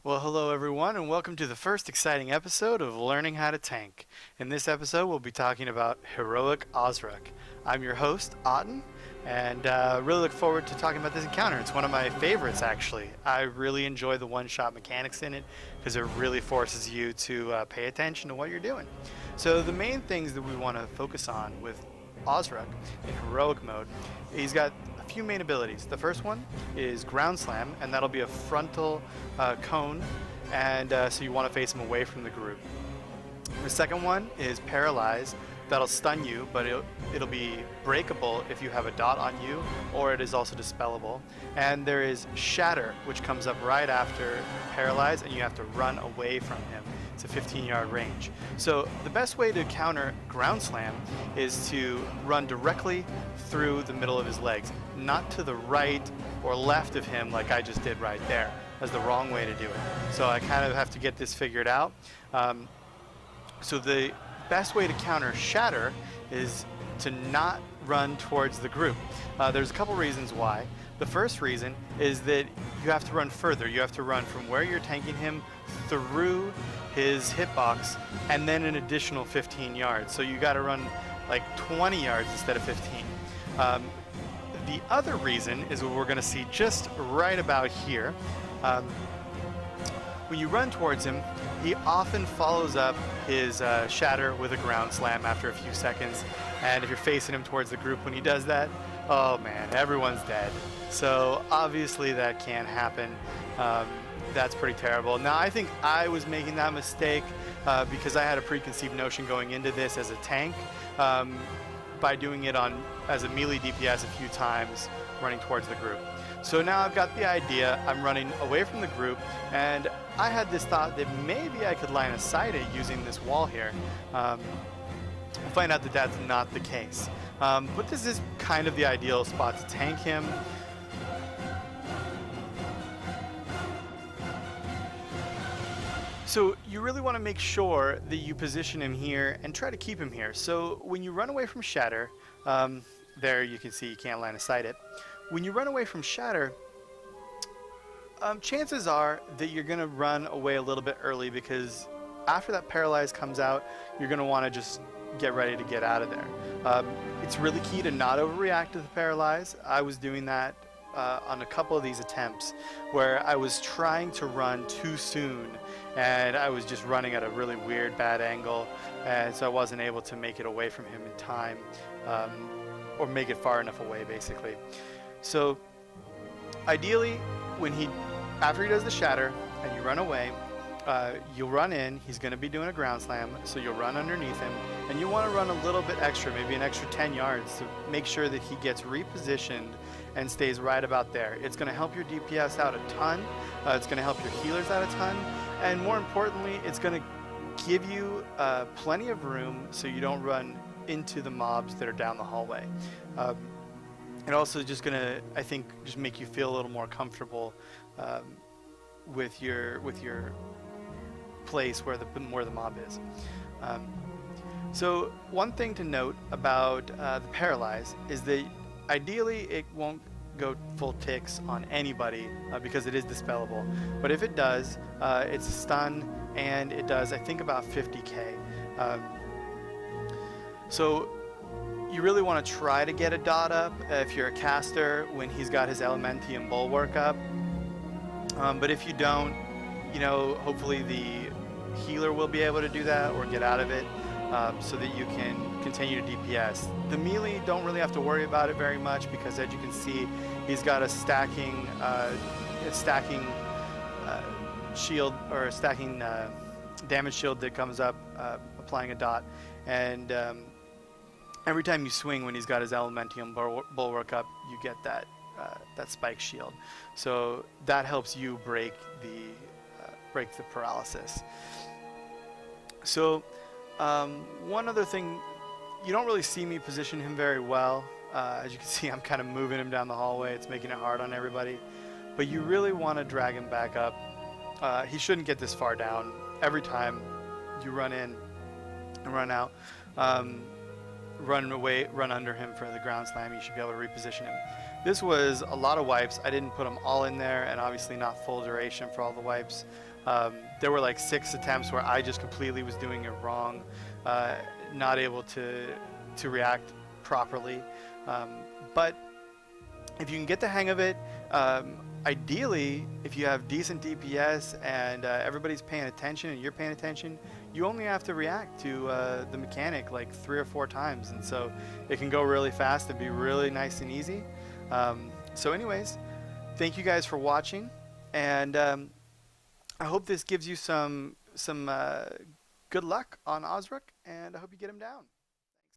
Well, hello everyone, and welcome to the first exciting episode of Learning How to Tank. In this episode, we'll be talking about Heroic Ozruk. I'm your host, Otten, and really look forward to talking about this encounter. It's one of my favorites, actually. I really enjoy the one-shot mechanics in it because it really forces you to pay attention to what you're doing. So the main things that we want to focus on with Ozruk in heroic mode, he's got a few main abilities. The first one is Ground Slam, and that'll be a frontal cone, and so you want to face him away from the group. The second one is Paralyze. That'll stun you, but it'll be breakable if you have a dot on you, or it is also dispellable. And there is Shatter, which comes up right after Paralyze, and you have to run away from him. It's a 15-yard range. So the best way to counter Ground Slam is to run directly through the middle of his legs, not to the right or left of him like I just did right there. That's the wrong way to do it. So I kind of have to get this figured out. So the best way to counter Shatter is to not run towards the group. There's a couple reasons why. The first reason is that you have to run further. You have to run from where you're tanking him through his hitbox and then an additional 15 yards. So you got to run like 20 yards instead of 15. The other reason is what we're going to see just right about here. When you run towards him, he often follows up his Shatter with a Ground Slam after a few seconds. And if you're facing him towards the group when he does that, oh man, everyone's dead. So obviously that can't happen. That's pretty terrible. Now I think I was making that mistake because I had a preconceived notion going into this as a tank by doing it as a melee DPS a few times running towards the group. So now I've got the idea, I'm running away from the group, and I had this thought that maybe I could line of sight it using this wall here. We'll find out that that's not the case. But this is kind of the ideal spot to tank him. So you really want to make sure that you position him here and try to keep him here. So when you run away from Shatter, there you can see you can't line of sight it. When you run away from Shatter, chances are that you're going to run away a little bit early because after that Paralyze comes out, you're going to want to just get ready to get out of there. It's really key to not overreact to the Paralyze. I was doing that on a couple of these attempts where I was trying to run too soon and I was just running at a really weird bad angle, and so I wasn't able to make it away from him in time, or make it far enough away basically. So ideally after he does the Shatter and you run away, you'll run in, he's going to be doing a Ground Slam, so you'll run underneath him, and you want to run a little bit extra, maybe an extra 10 yards to make sure that he gets repositioned and stays right about there. It's going to help your DPS out a ton, it's going to help your healers out a ton, and more importantly, it's going to give you plenty of room so you don't run into the mobs that are down the hallway. And also just going to, I think, just make you feel a little more comfortable with your place where the mob is. So one thing to note about the Paralyze is that ideally it won't go full ticks on anybody because it is dispellable. But if it does, it's a stun, and it does, I think, about 50k. So you really want to try to get a dot up if you're a caster when he's got his Elementium Bulwark up. But if you don't, hopefully the healer will be able to do that or get out of it so that you can continue to DPS. The melee don't really have to worry about it very much because, as you can see, he's got a stacking shield, or a stacking damage shield that comes up applying a dot, and every time you swing when he's got his Elementium Bulwark up, you get that spike shield. So that helps you break the paralysis. So one other thing, you don't really see me position him very well. As you can see, I'm kind of moving him down the hallway. It's making it hard on everybody. But you really want to drag him back up. He shouldn't get this far down. Every time you run in and run out, run away, run under him for the Ground Slam, you should be able to reposition him. This was a lot of wipes. I didn't put them all in there, and obviously not full duration for all the wipes. There were like 6 attempts where I just completely was doing it wrong, uh, not able to react properly. Um, but if you can get the hang of it, ideally, if you have decent DPS and everybody's paying attention and you're paying attention, you only have to react to the mechanic like 3 or 4 times, and so it can go really fast and be really nice and easy. So, anyways, thank you guys for watching, and I hope this gives you some good luck on Ozruk, and I hope you get him down.